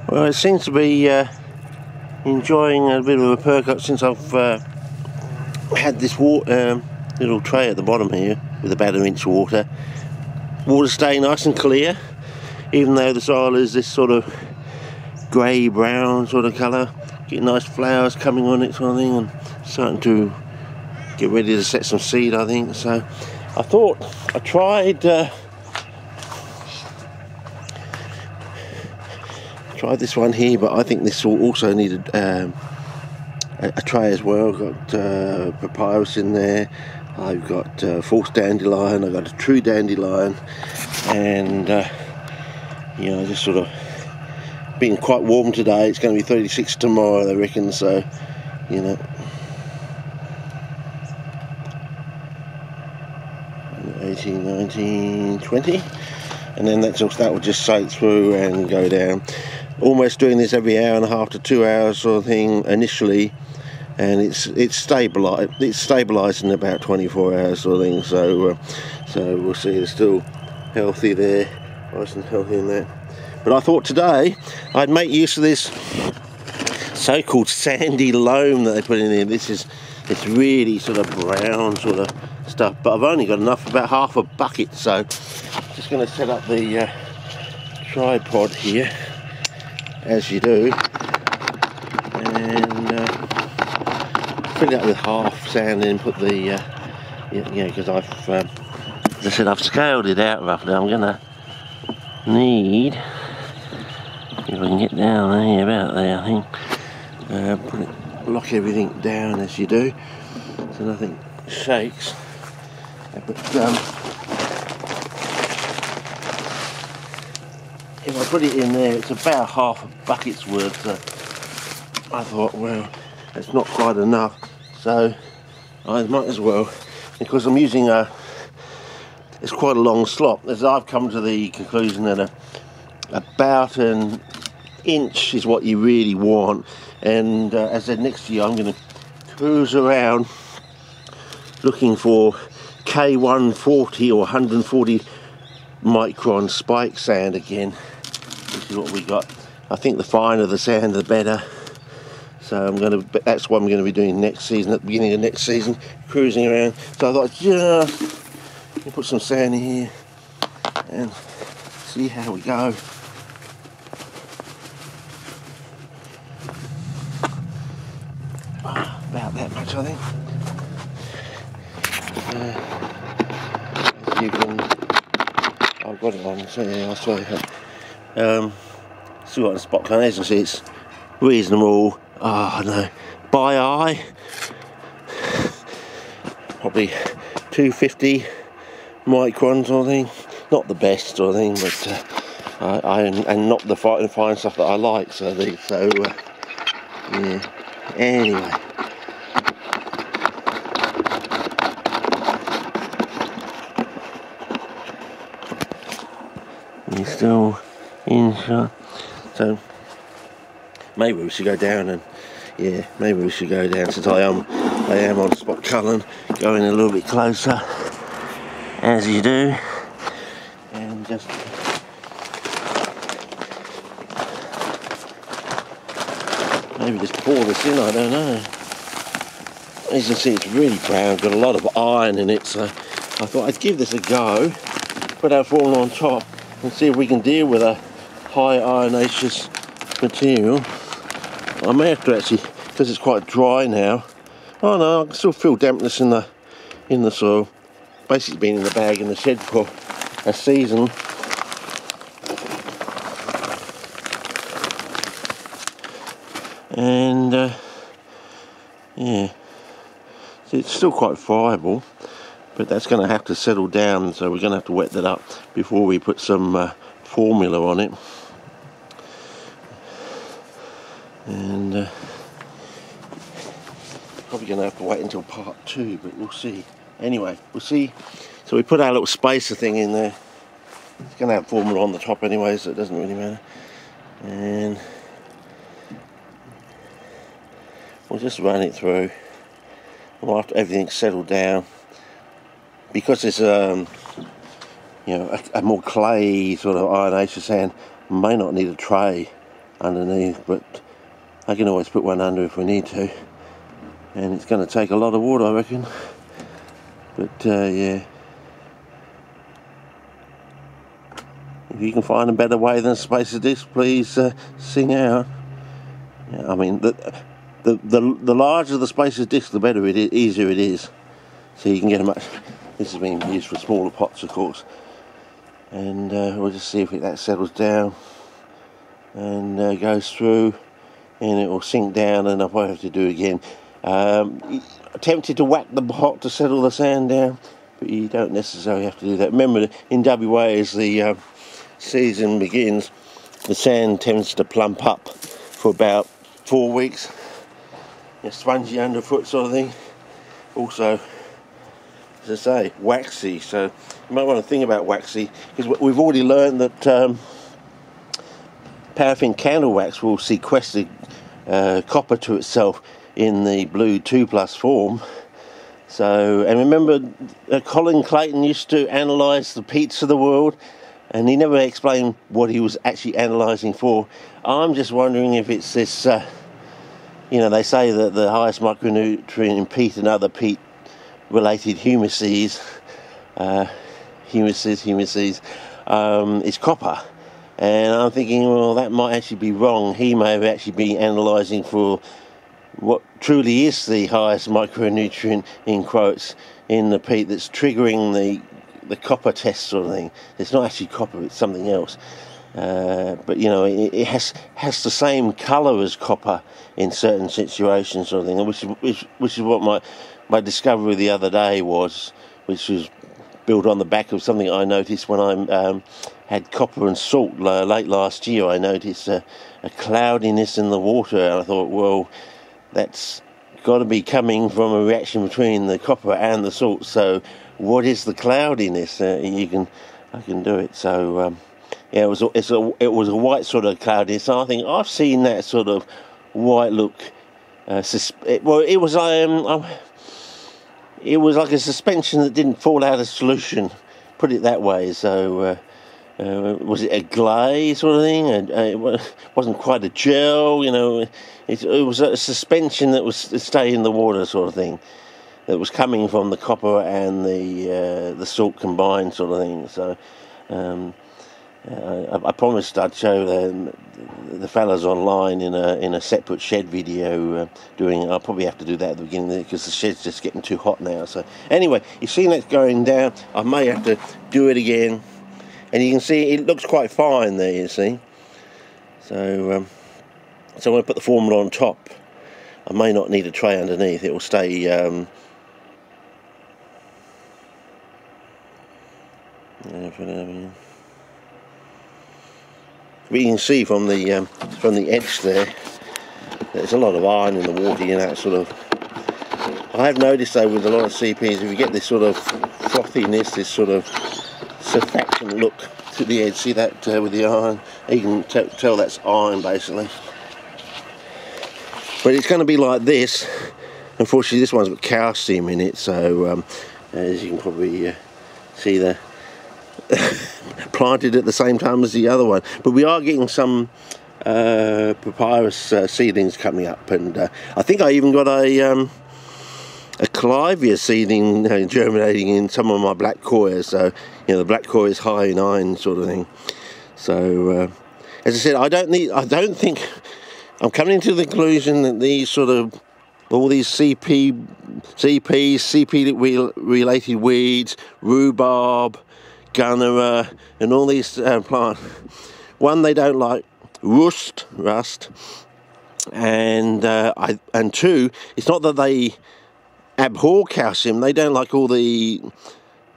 Well, it seems to be enjoying a bit of a perk up since I've had this little tray at the bottom here with about 1 inch water. Water staying nice and clear, even though the soil is this sort of grey brown sort of colour. Getting nice flowers coming on it, sort of thing, and starting to get ready to set some seed, I think. So I thought I tried this one here, but I think this will also need a tray as well. I've got papyrus in there, I've got false dandelion, I've got a true dandelion, and you know, just sort of being quite warm today. It's going to be 36 tomorrow, I reckon, so you know, 18, 19, 20, and then that will just soak through and go down. Almost doing this every hour and a half to 2 hours sort of thing initially, and it's stabilised in about 24 hours sort of thing. So we'll see. It's still healthy there, nice and healthy in there. But I thought today I'd make use of this so-called sandy loam that they put in here. It's really sort of brown sort of stuff, but I've only got enough for about half a bucket, so just going to set up the tripod here, as you do, and fill it up with half sand and put the yeah, because I've as I said, I've scaled it out roughly. I'm gonna need, if I can get down there, about there, I think, lock everything down as you do, so nothing shakes. But if I put it in there, it's about half a bucket's worth. So I thought, well, it's not quite enough, so I might as well, because I'm using it's quite a long slop, as I've come to the conclusion that about 1 inch is what you really want. And as I said, next year I'm going to cruise around looking for K140 or 140 micron spike sand again, which is what we got. I think the finer the sand, the better. So that's what I'm going to be doing next season, at the beginning of next season, cruising around. So I thought, just put some sand in here and see how we go. About that much, I think. As you can, I've got it on, so yeah, I'll show you. Still got the spot cone. As you see, it's reasonable. Oh no, by eye, probably 250 microns or thing. Not the best or thing, but and not the fine stuff that I like. So yeah. Anyway. You're still in shot. So maybe we should go down and since I am on spot culling, going a little bit closer as you do, and just maybe just pour this in, I don't know. As you can see, it's really brown, got a lot of iron in it, so I thought I'd give this a go, put our formula on top and see if we can deal with a high ionaceous material. I may have to actually, because it's quite dry now. Oh no, I can still feel dampness in the soil. Basically been in the bag in the shed for a season. And yeah, so it's still quite friable, but that's going to have to settle down, so we're going to have to wet that up before we put some formula on it. And probably going to have to wait until part 2, but we'll see. Anyway, we'll see. So we put our little spacer thing in there. It's going to have formula on the top anyway, so it doesn't really matter. And we'll just run it through. And after everything's settled down, because it's you know, a more clay sort of ionaceous sand, may not need a tray. underneath, but I can always put one under if we need to, and it's going to take a lot of water, I reckon. But yeah, if you can find a better way than spacer disc, please sing out. Yeah, I mean, the larger the spacer disc, the better it is, easier it is. So you can get a much. This has been used for smaller pots, of course. And we'll just see if that settles down and goes through, and it will sink down, and I won't have to do it again. Tempted to whack the pot to settle the sand down, but you don't necessarily have to do that. Remember, in WA, as the season begins, the sand tends to plump up for about 4 weeks. Spongy underfoot sort of thing. Also, as I say, waxy, so you might want to think about waxy, because we've already learned that paraffin candle wax will sequester copper to itself in the blue 2+ form. So, and remember, Colin-CLAYTON used to analyse the The-Peats-of-The-WORLD, and he never explained what he was actually analysing for. I'm just wondering if it's this, you know, they say that the highest micronutrient in peat and other peat related humices is copper, and I'm thinking, well, that might actually be wrong. He may have actually been analysing for what truly is the highest micronutrient, in quotes, in the peat that's triggering the copper test sort of thing. It's not actually copper, it's something else, but you know, it has the same colour as copper in certain situations sort of thing, which is what my discovery the other day was, which was built on the back of something I noticed when I had copper and salt late last year. I noticed a cloudiness in the water, and I thought, well, that's got to be coming from a reaction between the copper and the salt. So what is the cloudiness? I can do it. So yeah, it was a white sort of cloudiness. And I think I've seen that sort of white look. It was like a suspension that didn't fall out of solution, put it that way. So was it a glaze sort of thing? It wasn't quite a gel, you know. It was a suspension that was staying in the water sort of thing, that was coming from the copper and the salt combined sort of thing. So I promised I'd show the fellas online in a separate shed video I'll probably have to do that at the beginning because the shed's just getting too hot now. So anyway, you've seen that going down. I may have to do it again, and you can see it looks quite fine there, you see. So so when I put the formula on top, I may not need a tray underneath. It will stay but you can see from the edge there, there's a lot of iron in the water, you know, that sort of. I have noticed though with a lot of CPs, if you get this sort of frothiness, this sort of surfactant look to the edge, see that with the iron, you can tell that's iron basically. But it's going to be like this. Unfortunately, this one's got calcium in it, so as you can probably see there. Planted at the same time as the other one, but we are getting some papyrus seedlings coming up, and I think I even got a Clivia seedling germinating in some of my black coir. So you know, the black coir is high in iron sort of thing. So as I said, I don't think I'm coming to the conclusion that these sort of all these CP related weeds, rhubarb, gunnera, and all these plants. One, they don't like rust, and two, it's not that they abhor calcium. They don't like all the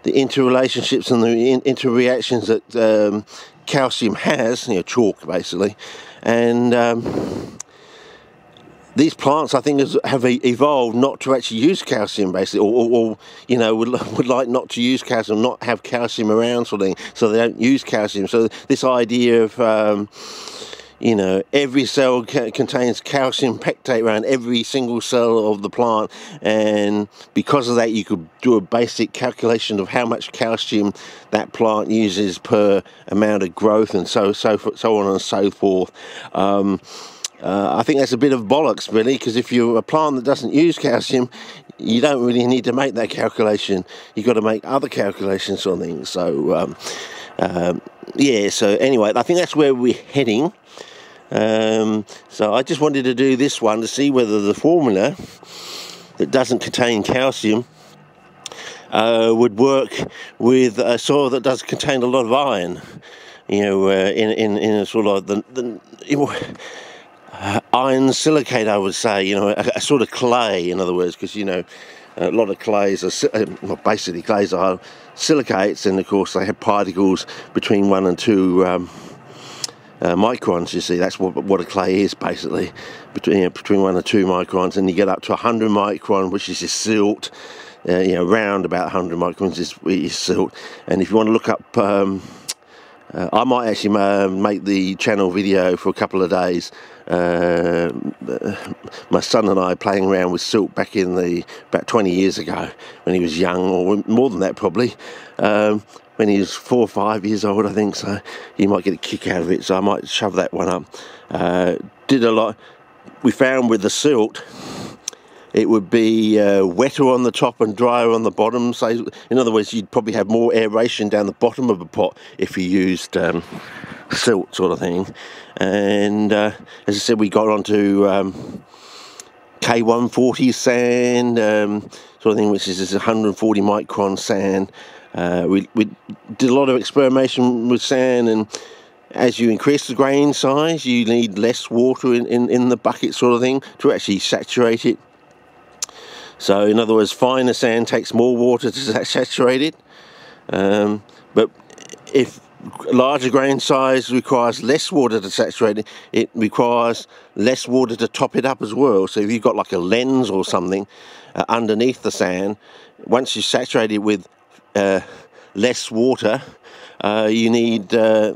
interrelationships and the interreactions that calcium has. You know, chalk basically, and these plants, I think, have evolved not to actually use calcium, basically, or you know, would like not to use calcium, not have calcium around, sort of thing, so they don't use calcium. So this idea of, you know, every cell contains calcium pectate around every single cell of the plant, and because of that you could do a basic calculation of how much calcium that plant uses per amount of growth, and so on and so forth. I think that's a bit of bollocks, really, because if you're a plant that doesn't use calcium, you don't really need to make that calculation. You've got to make other calculations on things. So yeah, so anyway, I think that's where we're heading. So I just wanted to do this one to see whether the formula that doesn't contain calcium would work with a soil that does contain a lot of iron. You know, in a sort of iron silicate, I would say. You know, a sort of clay, in other words, because, you know, a lot of clays are, well, basically clays are silicates, and of course they have particles between 1 and 2 microns. You see, that's what a clay is, basically, between 1 and 2 microns, and you get up to 100 micron, which is just silt. You know, around about 100 microns is silt. And if you want to look up, I might actually make the channel video for a couple of days. My son and I playing around with silt back in about 20 years ago when he was young, or more than that probably. When he was 4 or 5 years old, I think, so he might get a kick out of it, so I might shove that one up. Did a lot. We found with the silt, it would be wetter on the top and drier on the bottom. So, in other words, you'd probably have more aeration down the bottom of a pot if you used silt, sort of thing. And as I said, we got onto K140 sand, sort of thing, which is this 140 micron sand. We did a lot of experimentation with sand, and as you increase the grain size, you need less water in the bucket, sort of thing, to actually saturate it. So, in other words, finer sand takes more water to saturate it. But if larger grain size requires less water to saturate it, it requires less water to top it up as well. So if you've got like a lens or something underneath the sand, once you saturate it with less water, you need a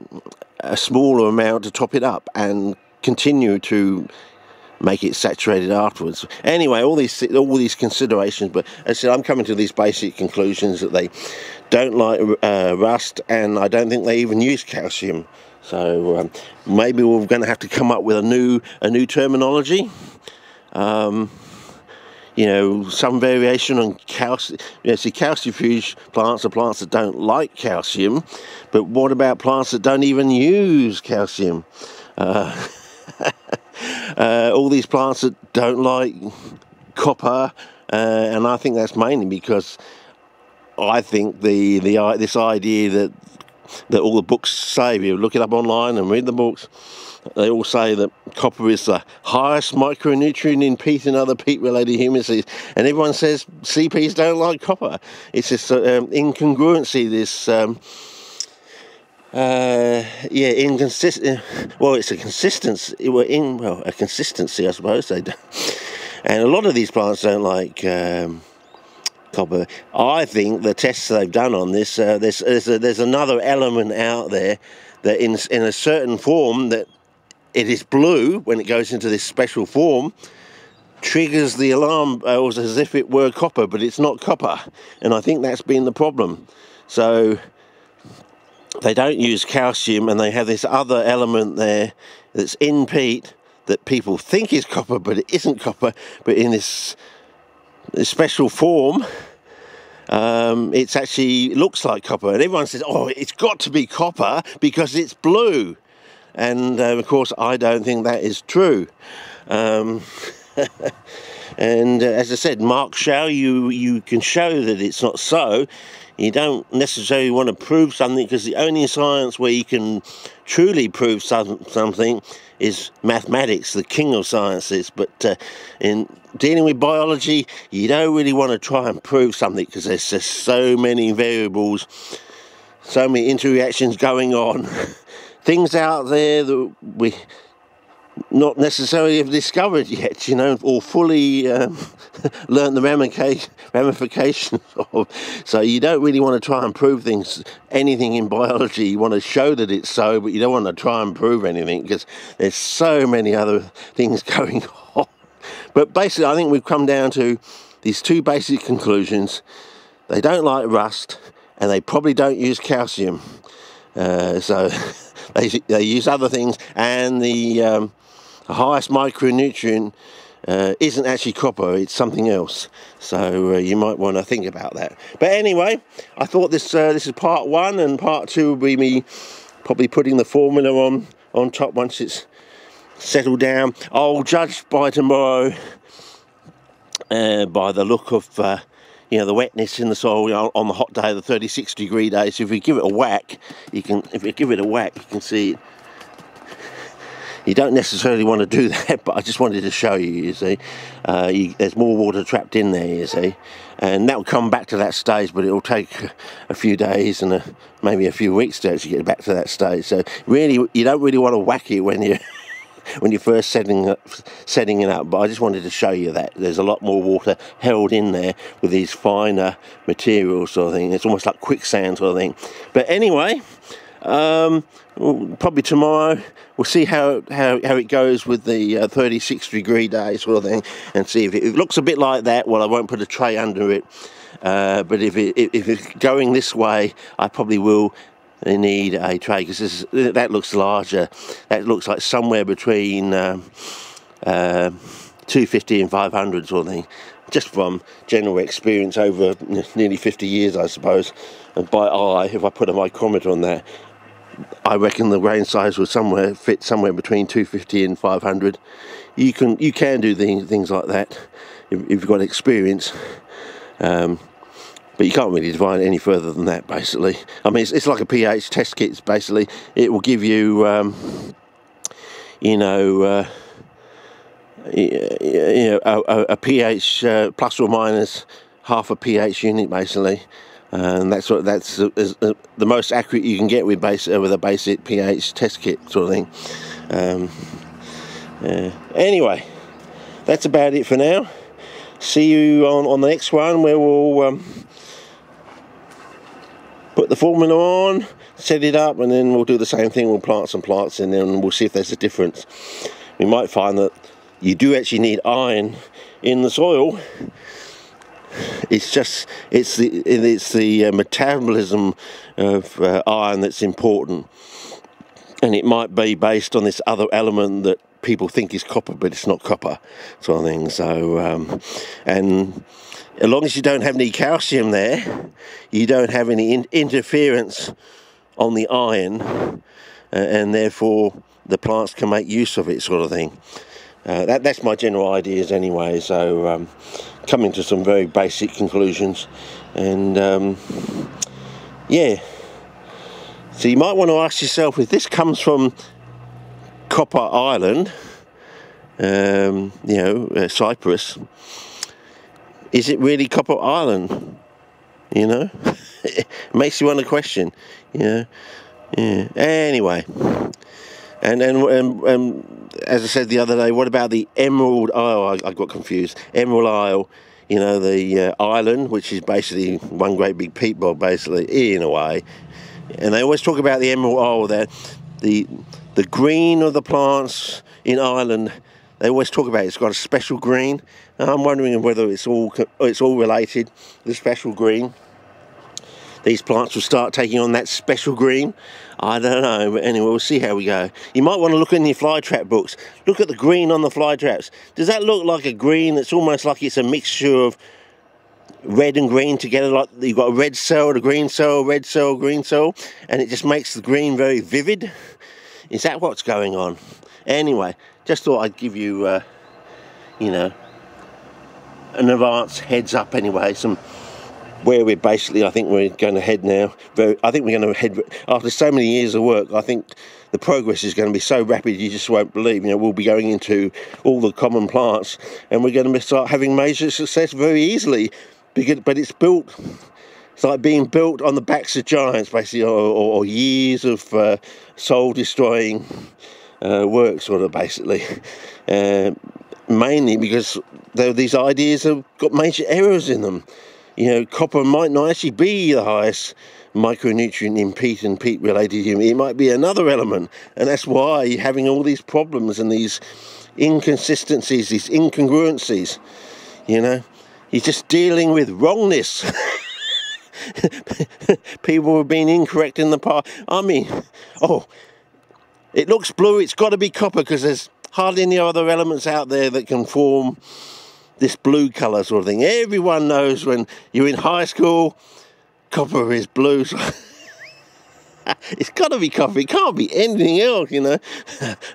smaller amount to top it up and continue to make it saturated afterwards. Anyway, all these considerations, but as I said, I'm coming to these basic conclusions that they don't like rust, and I don't think they even use calcium. So maybe we're going to have to come up with a new terminology. You know, some variation on calcium. You know, see, calcifuge plants are plants that don't like calcium, but what about plants that don't even use calcium? All these plants that don't like copper, and I think that's mainly because I think this idea that all the books say, if you look it up online and read the books, they all say that copper is the highest micronutrient in peat and other peat-related humidity, and everyone says CPs don't like copper. It's just incongruency, this yeah, inconsistent. Well, it's a consistency. A consistency, I suppose. They don't. And a lot of these plants don't like copper. I think the tests they've done on this, there's another element out there that in a certain form, that it is blue when it goes into this special form, triggers the alarm bells as if it were copper, but it's not copper. And I think that's been the problem. So they don't use calcium, and they have this other element there that's in peat that people think is copper, but it isn't copper. But in this special form, it actually looks like copper, and everyone says, "Oh, it's got to be copper because it's blue." And of course, I don't think that is true. And as I said, Mark show you can show that it's not so. You don't necessarily want to prove something, because the only science where you can truly prove something is mathematics, the king of sciences. But in dealing with biology, you don't really want to try and prove something, because there's just so many variables, so many interreactions going on, things out there that not necessarily have discovered yet, you know, or fully learned the ramifications of. So you don't really want to try and prove things, anything in biology. You want to show that it's so, but you don't want to try and prove anything because there's so many other things going on. But basically, I think we've come down to these two basic conclusions. They don't like rust, and they probably don't use calcium. So they use other things, and the highest micronutrient isn't actually copper, it's something else. So you might want to think about that. But anyway, I thought this is part one, and part two will be me probably putting the formula on top once it's settled down. I'll judge by tomorrow by the look of you know, the wetness in the soil, you know, on the hot day, the 36-degree day. So if we give it a whack, you can see it. You don't necessarily want to do that, but I just wanted to show you, you see. There's more water trapped in there, you see. And that will come back to that stage, but it will take a few days and maybe a few weeks to actually get back to that stage. So really, you don't really want to whack it when you when you're first setting it up. But I just wanted to show you that there's a lot more water held in there with these finer materials, sort of thing. It's almost like quicksand, sort of thing. But anyway, probably tomorrow we'll see how it goes with the 36-degree day, sort of thing, and see if it looks a bit like that. Well, I won't put a tray under it, but if it's going this way, I probably will need a tray, because that looks larger. That looks like somewhere between 250 and 500, sort of thing, just from general experience over nearly 50 years, I suppose. And by eye, if I put a micrometer on that, I reckon the grain size will fit somewhere between 250 and 500. You can do things like that if you've got experience. But you can't really divide it any further than that, basically. I mean, it's like a pH test kit, basically. It will give you, you know, a pH plus or minus half a pH unit, basically. And that's the most accurate you can get with a basic pH test kit, sort of thing. Anyway, that's about it for now. See you on the next one, where we'll put the formula on, set it up, and then we'll do the same thing. We'll plant some plants in there, and we'll see if there's a difference. We might find that you do actually need iron in the soil. It's the metabolism of iron that's important, and it might be based on this other element that people think is copper, but it's not copper, sort of thing. So and as long as you don't have any calcium there, you don't have any interference on the iron, and therefore the plants can make use of it, sort of thing. That's my general ideas anyway. So coming to some very basic conclusions, and yeah. So you might want to ask yourself, if this comes from Copper Island, you know, Cyprus, is it really Copper Island? You know, it makes you want to question. You know, yeah. Anyway, and as I said the other day, what about the Emerald Isle? I got confused. Emerald Isle, you know, the island, which is basically one great big peat bog, basically, in a way. And they always talk about the Emerald Isle, that the green of the plants in Ireland, they always talk about it's got a special green. And I'm wondering whether it's all related, the special green. These plants will start taking on that special green. I don't know, but anyway, we'll see how we go. You might want to look in your fly trap books. Look at the green on the fly traps. Does that look like a green that's almost like it's a mixture of red and green together? Like you've got a red cell, a green cell, red cell, green cell, and it just makes the green very vivid? Is that what's going on? Anyway, just thought I'd give you, you know, an advance heads up anyway, where we're basically, I think we're going to head now. I think we're going to head, after so many years of work, I think the progress is going to be so rapid you just won't believe. You know, we'll be going into all the common plants, and we're going to start having major success very easily, but it's built, it's like being built on the backs of giants, basically, or years of soul-destroying work, sort of, basically. Mainly because these ideas have got major errors in them. You know, copper might not actually be the highest micronutrient in peat and peat-related humus. It might be another element, and that's why you're having all these problems and these inconsistencies, these incongruencies. You know, you're just dealing with wrongness. People have been incorrect in the past. I mean, oh, it looks blue, it's got to be copper, because there's hardly any other elements out there that can form this blue colour sort of thing. Everyone knows when you're in high school, copper is blue. So it's got to be copper, it can't be anything else, you know.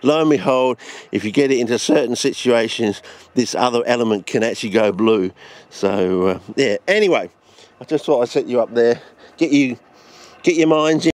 Lo and behold, if you get it into certain situations, this other element can actually go blue. So, yeah, anyway, I just thought I'd set you up there, get your minds